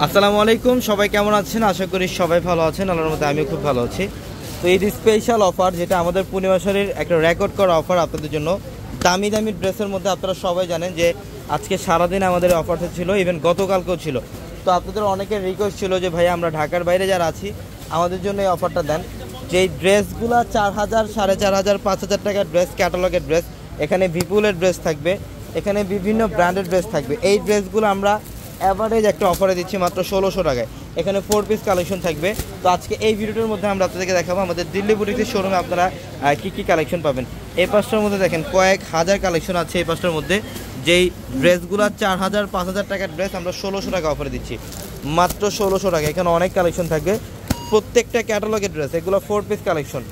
আসসালামু আলাইকুম, সবাই কেমন আছেন? আশা করি সবাই ভালো আছেন। আল্লাহর মধ্যে আমিও খুব ভালো আছি। তো এই যে স্পেশাল অফার, যেটা আমাদের পূর্ণিমা শাড়ির একটা রেকর্ড করা অফার আপনাদের জন্য, দামি দামি ড্রেসের মধ্যে আপনারা সবাই জানেন যে আজকে সারাদিন আমাদের অফারটা ছিল, ইভেন গতকালকেও ছিল। তো আপনাদের অনেকের রিকোয়েস্ট ছিল যে ভাই আমরা ঢাকার বাইরে যারা আছি আমাদের জন্য এই অফারটা দেন। যেই ড্রেসগুলো 4000, 4500, 5000 টাকার ড্রেস, ক্যাটালগের ড্রেস, এখানে বিপুলের ড্রেস থাকবে, এখানে বিভিন্ন ব্র্যান্ডের ড্রেস থাকবে। এই ড্রেসগুলো আমরা অ্যাভারেজ একটা অফারে দিচ্ছি মাত্র 1600 টাকায়। এখানে 4 পিস কালেকশন থাকবে। তো আজকে এই ভিডিওটার মধ্যে আমরা আপনাদেরকে দেখাবো আমাদের দিল্লি বুটিকের শোরুমে আপনারা কী কী কালেকশন পাবেন। এই পাঁচটার মধ্যে দেখেন কয়েক হাজার কালেকশন আছে। এই পাঁচটার মধ্যে যেই ড্রেসগুলো 4000, 5000 টাকার ড্রেস আমরা 1600 টাকা অফারে দিচ্ছি, মাত্র 1600 টাকা। এখানে অনেক কালেকশন থাকবে, প্রত্যেকটা ক্যাটালগের ড্রেস। এগুলো 4 পিস কালেকশন,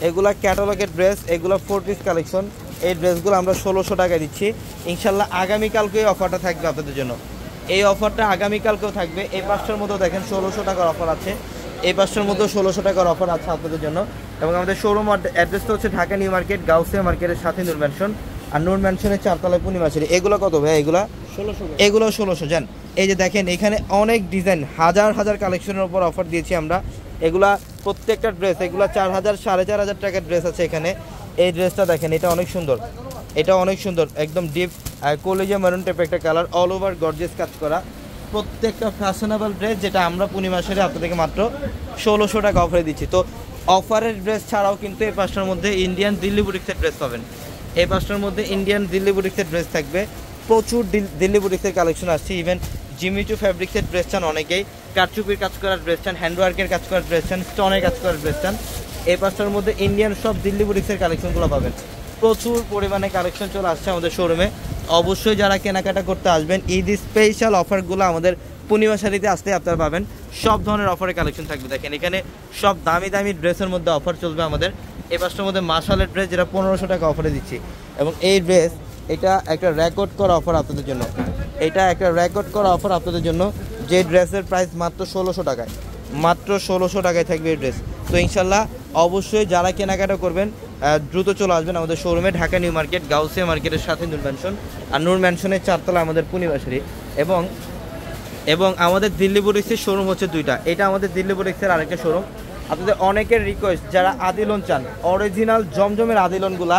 এগুলা ক্যাটালগের ড্রেস, এগুলো 4 পিস কালেকশন। এই ড্রেসগুলো আমরা 1600 টাকায় দিচ্ছি। ইনশাল্লাহ আগামীকালকে এই অফারটা থাকবে আপনাদের জন্য। এই অফারটা আগামীকালকেও থাকবে। এই পাঁচটার মধ্যেও দেখেন 1600 টাকার অফার আছে, এই পাঁচটার মধ্যেও 1600 টাকার অফার আছে আপনাদের জন্য। এবং আমাদের শোরুম অ্যাড্রেসটা হচ্ছে ঢাকা নিউ মার্কেট, গাউসিয়া মার্কেটের সাথে নূর ম্যানশন, আর নূর ম্যানশনের 4 তলায় পূর্ণিমা শাড়ি। এগুলো কত ভাই? এগুলো 1600 জান। এই যে দেখেন এখানে অনেক ডিজাইন, হাজার হাজার কালেকশনের উপর অফার দিয়েছি আমরা। এগুলা প্রত্যেকটা ড্রেস, এগুলো 4000, 4500 টাকার ড্রেস আছে এখানে। এই ড্রেসটা দেখেন, এটা অনেক সুন্দর, এটা অনেক সুন্দর, একদম ডিপ কলিজা মেরুন টাইপের একটা কালার, অল ওভার গর্জিয়াস কাজ করা, প্রত্যেকটা ফ্যাশনেবল ড্রেস, যেটা আমরা পূর্ণিমা শাড়ি আপনাদেরকে মাত্র 1600 টাকা অফারে দিচ্ছি। তো অফারের ড্রেস ছাড়াও কিন্তু এই পাঁচটার মধ্যে ইন্ডিয়ান দিল্লি বুটিক্সের ড্রেস পাবেন। এই পাঁচটার মধ্যে ইন্ডিয়ান দিল্লি বুটিক্সের ড্রেস থাকবে, প্রচুর দিল্লি বুটিক্সের কালেকশন আসছে। ইভেন জিমিচু ফ্যাব্রিক্সের ড্রেস চান অনেকেই, কারচুপির কাজ করার ড্রেস চান, হ্যান্ডওয়ার্কের কাজ করার ড্রেস চান, স্টোনের কাজ করার ড্রেস চান, এই পাঁচটার মধ্যে ইন্ডিয়ান সব দিল্লি বুটিক্সের কালেকশনগুলো পাবেন। প্রচুর পরিমাণে কালেকশন চলে আসছে আমাদের শোরুমে। অবশ্যই যারা কেনাকাটা করতে আসবেন, ঈদ স্পেশাল অফারগুলো আমাদের পূর্ণিমা শাড়িতে আসতে আপনারা পাবেন। সব ধরনের অফারের কালেকশন থাকবে। দেখেন এখানে সব দামি দামি ড্রেসের মধ্যে অফার চলবে আমাদের। এই পাঁচটার মধ্যে মাশালের ড্রেস, যেটা 1500 টাকা অফারে দিচ্ছি। এবং এই ড্রেস, এটা একটা রেকর্ড করা অফার আপনাদের জন্য, এটা একটা রেকর্ড করা অফার আপনাদের জন্য। যে ড্রেসের প্রাইস মাত্র 1600 টাকায়, মাত্র 1600 টাকায় থাকবে এই ড্রেস। তো ইনশাল্লাহ অবশ্যই যারা কেনাকাটা করবেন দ্রুত চলে আসবেন আমাদের শোরুমে, ঢাকা নিউ মার্কেট, গাউসিয়া মার্কেটের সাথে নূর ম্যানশন, আর নূর ম্যানশনের 4 তলা আমাদের পূর্ণিমা শাড়ি। এবং আমাদের দিল্লি বুটিক্সের শোরুম হচ্ছে 2টা। এটা আমাদের দিল্লি বুটিক্সের আরেকটা শোরুম। আপনাদের অনেকের রিকোয়েস্ট, যারা আদিলন চান, অরিজিনাল জমজমের আদিলনগুলা,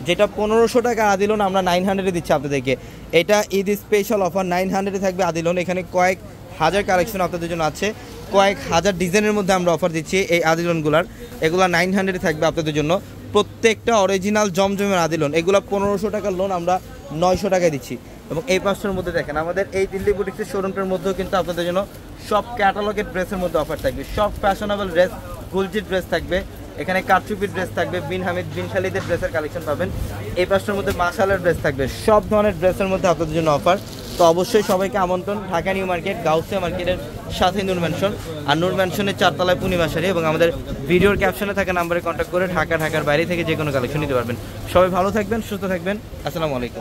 যেটা 1500 টাকা আদিলন আমরা 900-এ দিচ্ছি আপনাদেরকে। এটা ঈদ স্পেশাল অফার, 900-এ থাকবে আদিলন। এখানে কয়েক হাজার কালেকশন আপনাদের জন্য আছে, কয়েক হাজার ডিজাইনের মধ্যে আমরা অফার দিচ্ছি এই আদিলনগুলার। এগুলো 900-এ থাকবে আপনাদের জন্য, প্রত্যেকটা অরিজিনাল জমজমের আদিলন। এগুলো 1500 টাকার লোন আমরা 900 টাকায় দিচ্ছি। এবং এই পাঁচটার মধ্যে দেখেন আমাদের এই দিল্লি বুটিক্সের শোরুমটার মধ্যেও কিন্তু আপনাদের জন্য সব ক্যাটালগের ড্রেসের মধ্যে অফার থাকবে, সব ফ্যাশনেবল ড্রেস, গুলজির ড্রেস থাকবে, এখানে কারচুপির ড্রেস থাকবে, বিন হামিদ, বিন শালিদের ড্রেসের কালেকশন পাবেন। এই পাঁচটার মধ্যে মাশালের ড্রেস থাকবে, সব ধরনের ড্রেসের মধ্যে আপনাদের জন্য অফার। তো অবশ্যই সবাইকে আমন্ত্রণ, ঢাকা নিউ মার্কেট, গাউসিয়া মার্কেটের সাথে নূর ম্যানশন, আর নূর ম্যানশনের 4 তলায় পূর্ণিমা শাড়ি। এবং আমাদের ভিডিওর ক্যাপশনে থাকা নাম্বারে কন্ট্যাক্ট করে ঢাকার বাইরে থেকে যে কোনো কালেকশন নিতে পারবেন। সবাই ভালো থাকবেন, সুস্থ থাকবেন। আসসালামু আলাইকুম।